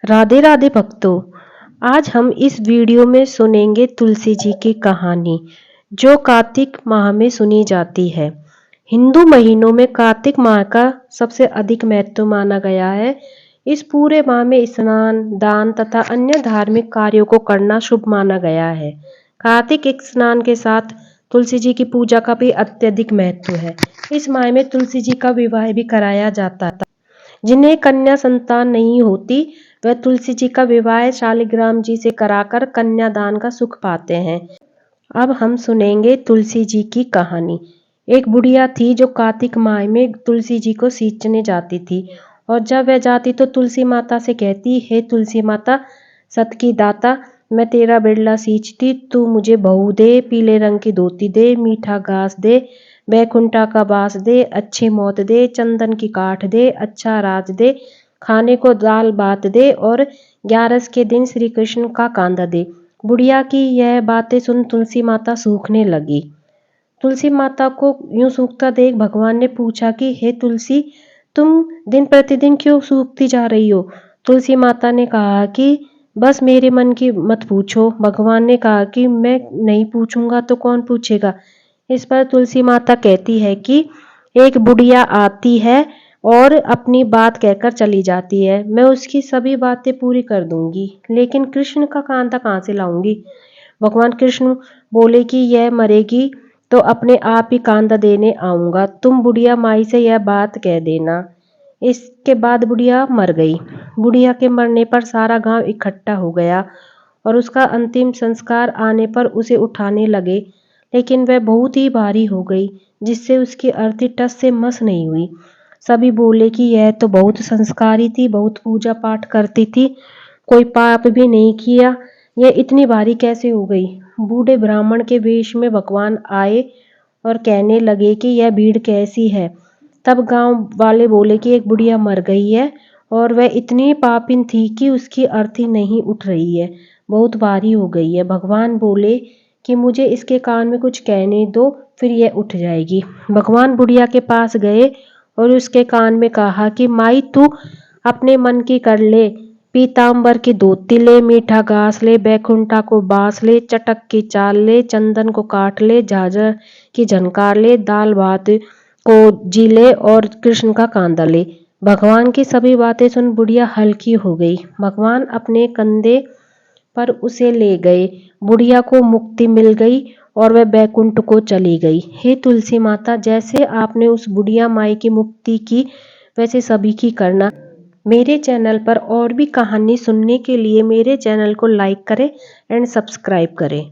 राधे राधे भक्तों। आज हम इस वीडियो में सुनेंगे तुलसी जी की कहानी जो कार्तिक माह में सुनी जाती है। हिंदू महीनों में कार्तिक माह का सबसे अधिक महत्व माना गया है। इस पूरे माह में स्नान, दान तथा अन्य धार्मिक कार्यों को करना शुभ माना गया है। कार्तिक एक स्नान के साथ तुलसी जी की पूजा का भी अत्यधिक महत्व है। इस माह में तुलसी जी का विवाह भी कराया जाता है। जिन्हें कन्या संतान नहीं होती वह तुलसी जी का विवाह शालिग्राम जी से कराकर कन्यादान का सुख पाते हैं। अब हम सुनेंगे तुलसी जी की कहानी। एक बुढ़िया थी जो कार्तिक माह में तुलसी जी को सींचने जाती थी और जब वह जाती तो तुलसी माता से कहती, हे तुलसी माता सत की दाता, मैं तेरा बिरला सींचती, तू मुझे बहू दे, पीले रंग की धोती दे, मीठा घास दे, बैकुंठा का बास दे, अच्छी मौत दे, चंदन की काठ दे, अच्छा राज दे, खाने को दाल भात दे और 11 के दिन श्री कृष्ण का कांदा दे। बुढ़िया की यह बातें सुन तुलसी माता सूखने लगी। तुलसी माता को यूं सूखता देख भगवान ने पूछा कि हे तुलसी, तुम दिन प्रतिदिन क्यों सूखती जा रही हो? तुलसी माता ने कहा कि बस मेरे मन की मत पूछो। भगवान ने कहा कि मैं नहीं पूछूंगा तो कौन पूछेगा। इस पर तुलसी माता कहती है कि एक बुढ़िया आती है और अपनी बात कहकर चली जाती है, मैं उसकी सभी बातें पूरी कर दूंगी, लेकिन कृष्ण का कांता कहाँ से लाऊंगी? भगवान कृष्ण बोले कि यह मरेगी तो अपने आप ही कांदा देने आऊंगा, तुम बुढ़िया माई से यह बात कह देना। इसके बाद बुढ़िया मर गई। बुढ़िया के मरने पर सारा गांव इकट्ठा हो गया और उसका अंतिम संस्कार आने पर उसे उठाने लगे, लेकिन वह बहुत ही भारी हो गई जिससे उसकी अर्थी टस से मस नहीं हुई। सभी बोले कि यह तो बहुत संस्कारी थी, बहुत पूजा पाठ करती थी, कोई पाप भी नहीं किया, यह इतनी भारी कैसे हो गई? बूढ़े ब्राह्मण के वेश में भगवान आए और कहने लगे कि यह भीड़ कैसी है? तब गांव वाले बोले कि एक बुढ़िया मर गई है और वह इतनी पापिन थी कि उसकी अर्थी नहीं उठ रही है, बहुत भारी हो गई है। भगवान बोले कि मुझे इसके कान में कुछ कहने दो, फिर यह उठ जाएगी। भगवान बुढ़िया के पास गए और उसके कान में कहा कि माई तू अपने मन की कर ले, पीताम्बर की धोती ले, मीठा घास ले, बैकुंठा को बांस ले, चटक की चाल ले, चंदन को काट ले, झाझर की झनकार ले, दाल भात को जी ले और कृष्ण का कांदा ले। भगवान की सभी बातें सुन बुढ़िया हल्की हो गई। भगवान अपने कंधे पर उसे ले गए। बुढ़िया को मुक्ति मिल गई और वह बैकुंठ को चली गई। हे तुलसी माता, जैसे आपने उस बुढ़िया माई की मुक्ति की वैसे सभी की करना। मेरे चैनल पर और भी कहानी सुनने के लिए मेरे चैनल को लाइक करें एंड सब्सक्राइब करें।